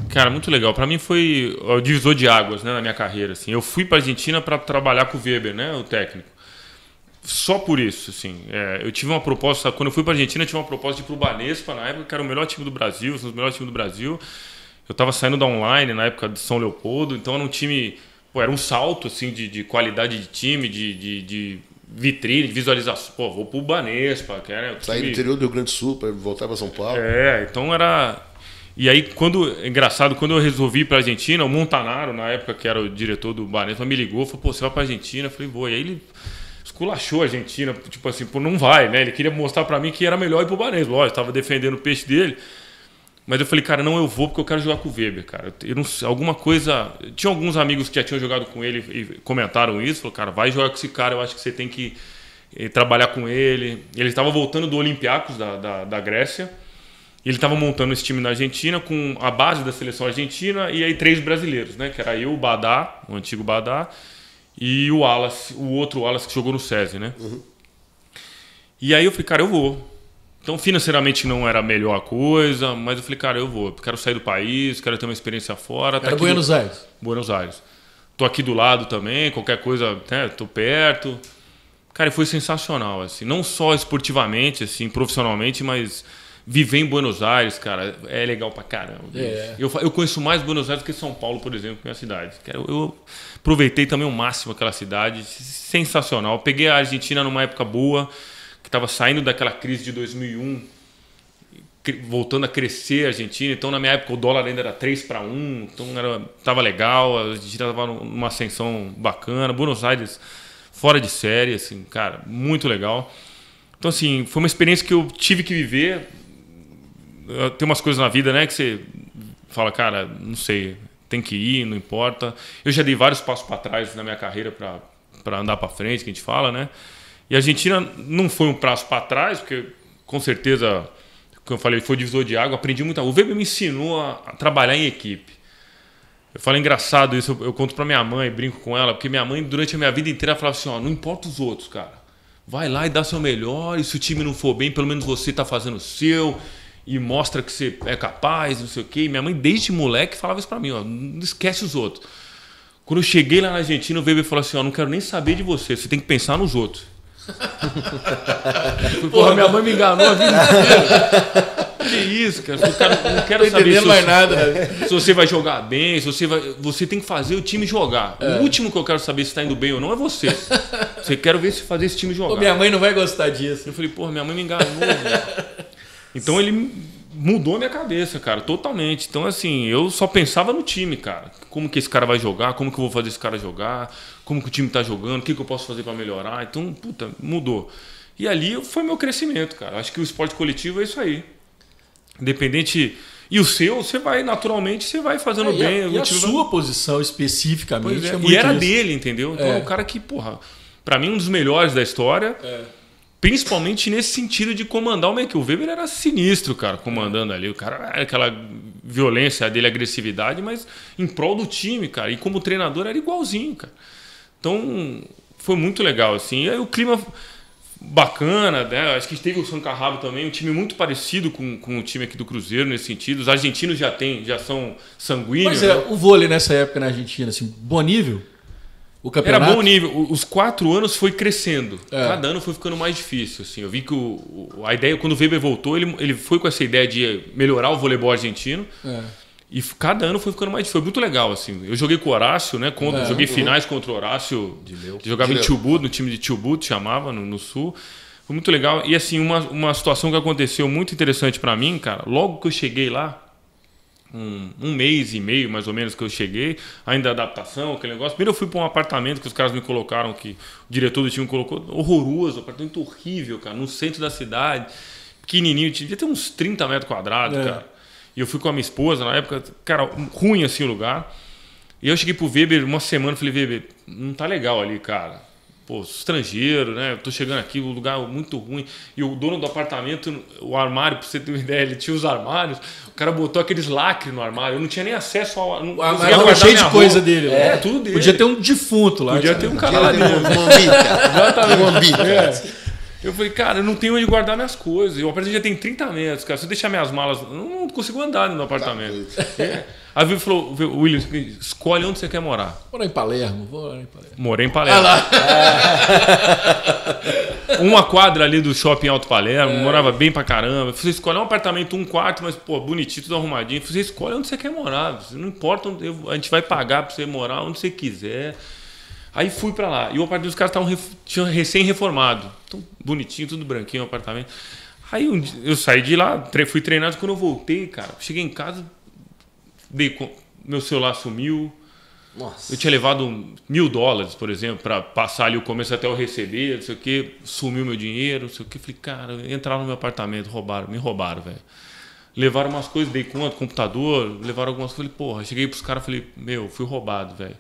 Cara, muito legal. Pra mim foi o divisor de águas, né, na minha carreira. Assim. Eu fui pra Argentina pra trabalhar com o Weber, né, o técnico. Só por isso, assim. Eu tive uma proposta, quando eu fui pra Argentina, eu tive uma proposta de ir pro Banespa, na época, que era o melhor time do Brasil, um dos melhores times do Brasil. Eu tava saindo da Online, na época de São Leopoldo, então era um time... Pô, era um salto, assim, de qualidade de time, de vitrine, de visualização. Pô, vou pro Banespa, que era... Sair do interior do Rio Grande do Sul pra voltar pra São Paulo. Então era... E aí, engraçado, quando eu resolvi ir pra Argentina, o Montanaro, na época, que era o diretor do Banespa, me ligou, falou, pô, você vai pra Argentina? Eu falei, vou. E aí ele... esculachou a Argentina, tipo assim, pô, não vai, né? Ele queria mostrar pra mim que era melhor ir pro Banespa. Lógico, tava defendendo o peixe dele. Mas eu falei, cara, não, eu vou porque eu quero jogar com o Weber, cara. Eu não, alguma coisa... Tinha alguns amigos que já tinham jogado com ele e comentaram isso. Falaram, cara, vai jogar com esse cara, eu acho que você tem que trabalhar com ele. Ele estava voltando do Olympiacos da Grécia. Ele estava montando esse time na Argentina com a base da seleção argentina e aí 3 brasileiros, né? Que era eu, o Badá, o antigo Badá, e o Wallace, o outro Wallace que jogou no SESI, né? Uhum. E aí eu falei, cara, eu vou. Então, financeiramente não era a melhor coisa, mas eu falei, cara, eu vou. Quero sair do país, quero ter uma experiência fora. Era Buenos Aires? Buenos Aires. Tô aqui do lado também, qualquer coisa, né, tô perto. Cara, foi sensacional, assim. Não só esportivamente, assim, profissionalmente, mas viver em Buenos Aires, cara, é legal pra caramba. Eu conheço mais Buenos Aires do que São Paulo, por exemplo, minha cidade. Eu aproveitei também o máximo aquela cidade, sensacional. Peguei a Argentina numa época boa, que estava saindo daquela crise de 2001, voltando a crescer a Argentina. Então, na minha época, o dólar ainda era 3-1, então estava legal, a Argentina estava numa ascensão bacana. Buenos Aires, fora de série, assim, cara, muito legal. Então, assim, foi uma experiência que eu tive que viver. Tem umas coisas na vida, né, que você fala, cara, não sei, tem que ir, não importa. Eu já dei vários passos para trás na minha carreira para andar para frente, que a gente fala, né? E a Argentina não foi um passo para trás, porque com certeza, como eu falei, foi divisor de água, aprendi muito. O Weber me ensinou a trabalhar em equipe. Eu falo engraçado isso, eu conto para minha mãe, brinco com ela, porque minha mãe, durante a minha vida inteira, falava assim, ó, não importa os outros, cara. Vai lá e dá seu melhor, e se o time não for bem, pelo menos você tá fazendo o seu, e mostra que você é capaz, não sei o quê. E minha mãe, desde moleque, falava isso para mim, ó, não esquece os outros. Quando eu cheguei lá na Argentina, o Weber falou assim, ó, não quero nem saber de você tem que pensar nos outros. Porra, minha mãe me enganou a vida inteira. Que isso, cara? Eu não quero saber mais nada, se você vai jogar bem, se você tem que fazer o time jogar. O último que eu quero saber se está indo bem ou não é você. Você quer ver se fazer esse time jogar. Pô, minha mãe não vai gostar disso. Eu falei, porra, minha mãe me enganou. Então ele mudou a minha cabeça, cara, totalmente. Então, assim, eu só pensava no time, cara. Como que esse cara vai jogar, como que eu vou fazer esse cara jogar, como que o time tá jogando, o que eu posso fazer para melhorar. Então, puta, mudou. E ali foi meu crescimento, cara. Acho que o esporte coletivo é isso aí. Independente... E o seu, você vai, naturalmente, você vai fazendo bem. E a sua posição especificamente é muito E era isso. Dele, entendeu? Então, é um cara que, porra, pra mim, um dos melhores da história... Principalmente nesse sentido de comandar o equipe. O Weber era sinistro, cara, comandando ali. O cara era aquela violência dele, agressividade, mas em prol do time, cara. E como treinador era igualzinho, cara. Então, foi muito legal, assim. E aí o clima bacana, né? Acho que teve o São Carrabo também, um time muito parecido com o time aqui do Cruzeiro nesse sentido. Os argentinos já são sanguíneos. Mas o vôlei nessa época na Argentina, assim, bom nível? O campeonato? Era bom nível. Os 4 anos foi crescendo. Cada ano foi ficando mais difícil. Assim. Eu vi que a ideia, quando o Weber voltou, ele foi com essa ideia de melhorar o voleibol argentino. E cada ano foi ficando mais difícil. Foi muito legal. Assim. Eu joguei com o Horácio, né? Joguei finais contra o Horácio. Jogava em Chubut, no time de Chubut, chamava, no Sul. Foi muito legal. E assim, uma situação que aconteceu muito interessante para mim, cara. Logo que eu cheguei lá, um mês e meio, mais ou menos, que eu cheguei, ainda adaptação, aquele negócio. Primeiro eu fui para um apartamento que os caras me colocaram, que o diretor do time me colocou, horroroso, um apartamento horrível, cara, no centro da cidade, pequenininho, devia ter uns 30 metros quadrados, cara. E eu fui com a minha esposa na época, cara, ruim assim o lugar. E eu cheguei pro Weber uma semana, falei, Weber, não tá legal ali, cara. Pô, estrangeiro, né? Eu tô chegando aqui, um lugar muito ruim. E o dono do apartamento, o armário, pra você ter uma ideia, ele tinha os armários. O cara botou aqueles lacres no armário. Eu não tinha nem acesso ao... O armário era cheio de coisa dele. Tudo dele. Tudo dele. Podia ter um defunto lá. Podia ter um cara lá dentro. Um ambita. Exatamente. Eu falei, cara, eu não tenho onde guardar minhas coisas. O apartamento já tem 30 metros, cara. Se eu deixar minhas malas, eu não consigo andar no apartamento. Aí ele falou, William, escolhe onde você quer morar. Morar em Palermo, vou morar em Palermo. Morei em Palermo. Uma quadra ali do shopping Alto Palermo, morava bem pra caramba. Você escolhe um apartamento, um quarto, mas, pô, bonitinho, tudo arrumadinho. Você escolhe onde você quer morar. Não importa, a gente vai pagar pra você morar onde você quiser. Aí fui pra lá. E o apartamento dos caras tinham recém-reformado. Então, bonitinho, tudo branquinho o apartamento. Aí eu saí de lá, fui treinado. Quando eu voltei, cara, cheguei em casa, meu celular sumiu. Nossa. Eu tinha levado $1.000, por exemplo, pra passar ali o começo até eu receber, não sei o quê. Sumiu meu dinheiro, não sei o quê. Falei, cara, entraram no meu apartamento, me roubaram, velho. Levaram umas coisas, dei conta, computador, levaram algumas coisas. Falei, porra, cheguei pros caras, falei, fui roubado, velho.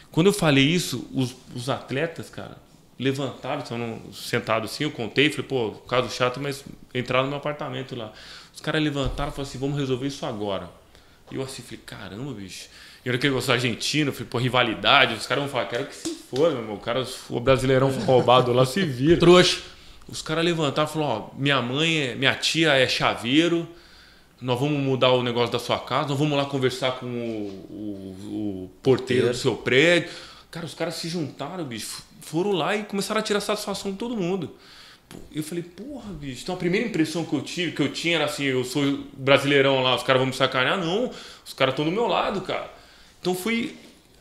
Quando eu falei isso, os atletas, cara, levantaram, estavam sentados assim, eu contei, falei, pô, caso chato, mas entraram no meu apartamento lá. Os caras levantaram e falaram assim, vamos resolver isso agora. E eu assim, falei, caramba, bicho. E eu que eu sou argentino, eu falei, pô, rivalidade, os caras vão falar, quero que se for, meu irmão. O brasileirão roubado lá se vira. Trouxa. Os caras levantaram e falaram, ó, minha tia é chaveiro, nós vamos mudar o negócio da sua casa, nós vamos lá conversar com o porteiro do seu prédio. Cara, os caras se juntaram, bicho, foram lá e começaram a tirar satisfação de todo mundo. Eu falei, porra, bicho, então a primeira impressão que eu tinha era assim, eu sou brasileirão lá, os caras vão me sacanear. Não, os caras estão do meu lado, cara. Então fui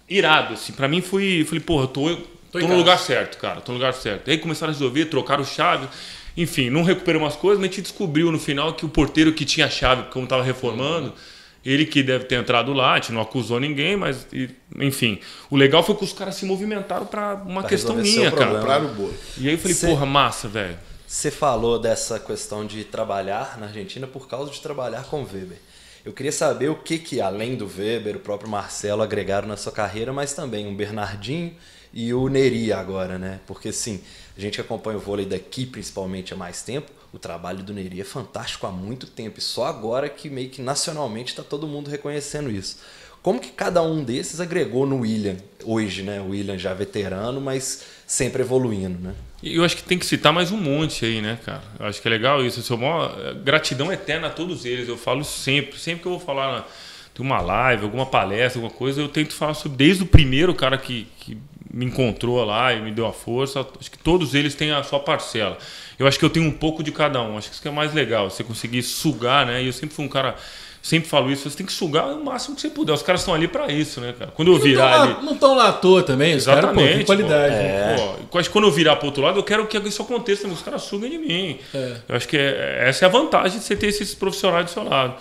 irado, assim, pra mim falei, porra, eu tô no lugar certo, cara, tô no lugar certo. Aí começaram a resolver, trocaram chave. Enfim, não recuperou umas coisas, mas a gente descobriu no final que o porteiro que tinha a chave, como estava reformando, ele que deve ter entrado lá, a gente não acusou ninguém, mas, enfim. O legal foi que os caras se movimentaram para uma questão minha, cara. E aí eu falei, porra, massa, velho. Você falou dessa questão de trabalhar na Argentina por causa de trabalhar com o Weber. Eu queria saber o que além do Weber, o próprio Marcelo agregaram na sua carreira, mas também o Bernardinho e o Neri agora, né? Porque, sim, a gente que acompanha o vôlei daqui, principalmente há mais tempo, o trabalho do Neri é fantástico há muito tempo. E só agora que meio que nacionalmente está todo mundo reconhecendo isso. Como que cada um desses agregou no William hoje, né? O William já veterano, mas sempre evoluindo, né? E eu acho que tem que citar mais um monte aí, né, cara? Eu acho que é legal isso. Eu sou maior gratidão eterna a todos eles. Eu falo sempre que eu vou falar de uma live, alguma palestra, alguma coisa, eu tento falar sobre desde o primeiro cara que me encontrou lá e me deu a força. Acho que todos eles têm a sua parcela. Eu acho que eu tenho um pouco de cada um. Acho que isso que é mais legal, você conseguir sugar, né? E eu sempre fui um cara, sempre falo isso, você tem que sugar o máximo que você puder. Os caras estão ali pra isso, né, cara? Quando eu virar ali... Não estão lá à toa também, os caras, pô, tem qualidade. Pô, acho que quando eu virar pro outro lado, eu quero que isso aconteça, os caras sugam de mim. Eu acho que essa é a vantagem de você ter esses profissionais do seu lado.